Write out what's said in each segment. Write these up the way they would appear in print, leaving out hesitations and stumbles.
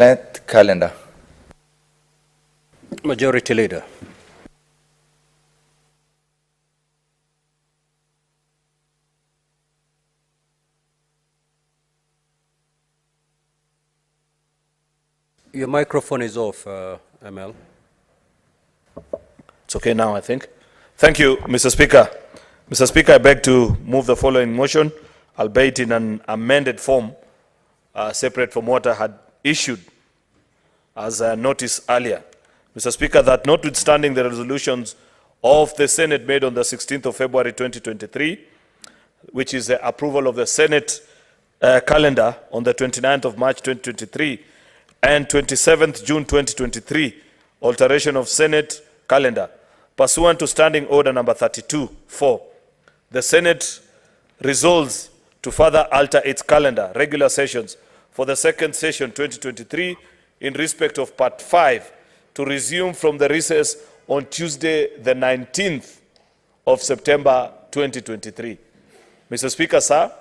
Senate calendar. Majority Leader. Your microphone is off, ML. It's okay now, I think. Thank you, Mr. Speaker. Mr. Speaker, I beg to move the following motion, albeit in an amended form, separate from what I had issued as a notice earlier. Mr. Speaker, that notwithstanding the resolutions of the Senate made on the 16th of February 2023, which is the approval of the Senate calendar on the 29th of March 2023 and 27th June 2023, alteration of Senate calendar, pursuant to Standing Order number 32-4, the Senate resolves to further alter its calendar, regular sessions, for the second session 2023 in respect of Part 5 to resume from the recess on Tuesday, the 19th of September 2023. Mr. Speaker, sir,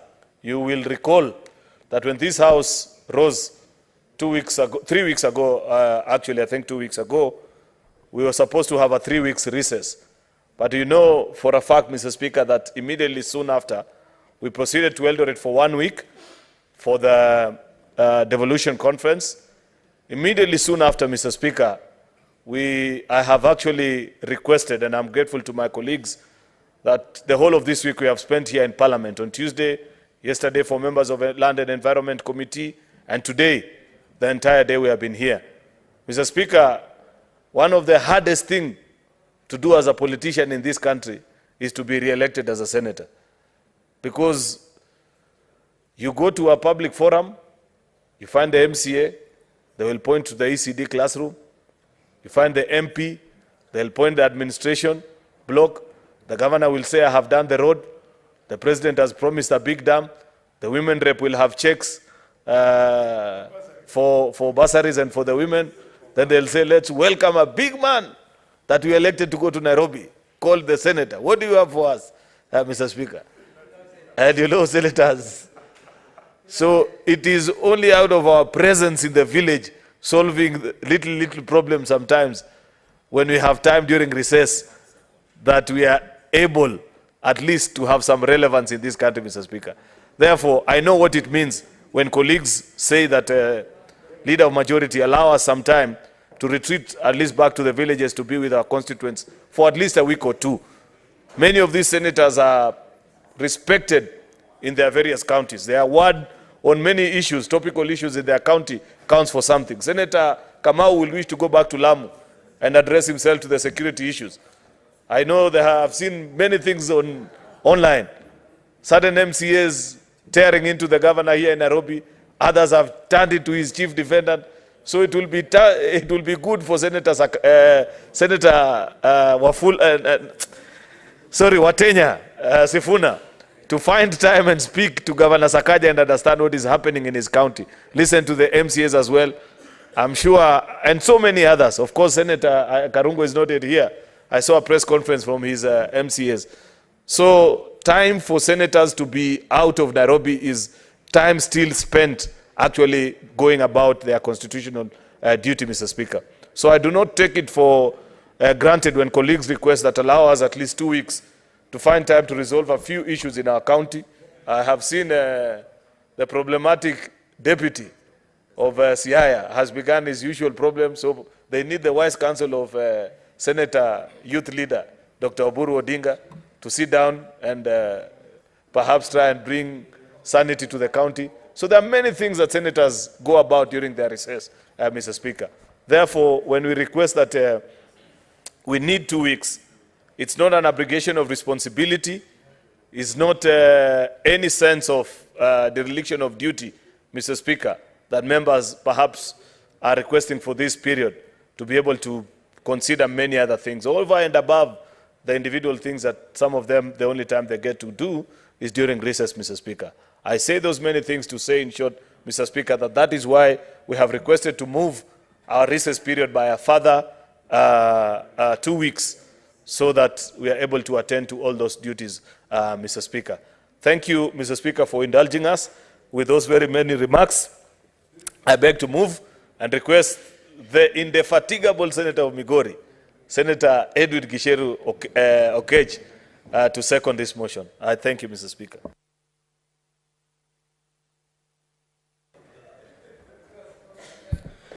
you will recall that when this House rose 3 weeks ago, actually I think 2 weeks ago, we were supposed to have a 3 weeks recess. But you know for a fact, Mr. Speaker, that immediately soon after, we proceeded to Eldoret for 1 week for the devolution conference. Immediately soon after, Mr. Speaker, I have actually requested, and I'm grateful to my colleagues, that the whole of this week we have spent here in Parliament. On Tuesday, yesterday for members of the Land and Environment Committee, and today, the entire day we have been here. Mr. Speaker, one of the hardest things to do as a politician in this country is to be re-elected as a senator. Because you go to a public forum, you find the MCA, they will point to the ECD classroom. You find the MP, they'll point the administration block. The governor will say, I have done the road. The president has promised a big dam. The women rep will have checks for bursaries and for the women. Then they'll say, let's welcome a big man that we elected to go to Nairobi, called the senator. What do you have for us, Mr. Speaker? And you know, senators. So it is only out of our presence in the village, solving little problems sometimes, when we have time during recess, that we are able at least to have some relevance in this country, Mr. Speaker. Therefore, I know what it means when colleagues say that leader of majority allow us some time to retreat at least back to the villages to be with our constituents for at least a week or two. Many of these senators are respected in their various counties. Their word on many issues, topical issues in their county, counts for something. Senator Kamau will wish to go back to Lamu and address himself to the security issues. I know they have seen many things online. Certain MCAs tearing into the governor here in Nairobi. Others have turned into his chief defendant. So it will be good for Senator Watenya, SIFUNA, to find time and speak to Governor SAKAJA and understand what is happening in his county. Listen to the MCAs as well. I'm sure, and so many others. Of course, Senator Karungo is not yet here. I saw a press conference from his MCAs. So time for senators to be out of Nairobi is time still spent actually going about their constitutional duty, Mr. Speaker. So I do not take it for granted when colleagues request that allow us at least 2 weeks to find time to resolve a few issues in our county. I have seen the problematic deputy of Siaya has begun his usual problem, so they need the wise counsel of Senator Youth Leader, Dr. Uhuru Odinga, to sit down and perhaps try and bring sanity to the county. So there are many things that senators go about during their recess, Mr. Speaker. Therefore, when we request that we need 2 weeks, it's not an abrogation of responsibility. It's not any sense of dereliction of duty, Mr. Speaker, that members perhaps are requesting for this period to be able to consider many other things, over and above the individual things that some of them, the only time they get to do is during recess, Mr. Speaker. I say those many things to say, in short, Mr. Speaker, that is why we have requested to move our recess period by a further 2 weeks, so that we are able to attend to all those duties, Mr. Speaker. Thank you, Mr. Speaker, for indulging us with those very many remarks. I beg to move and request the indefatigable Senator of Migori, Senator Edwin Gicheru Okech, to second this motion. I thank you, Mr. Speaker.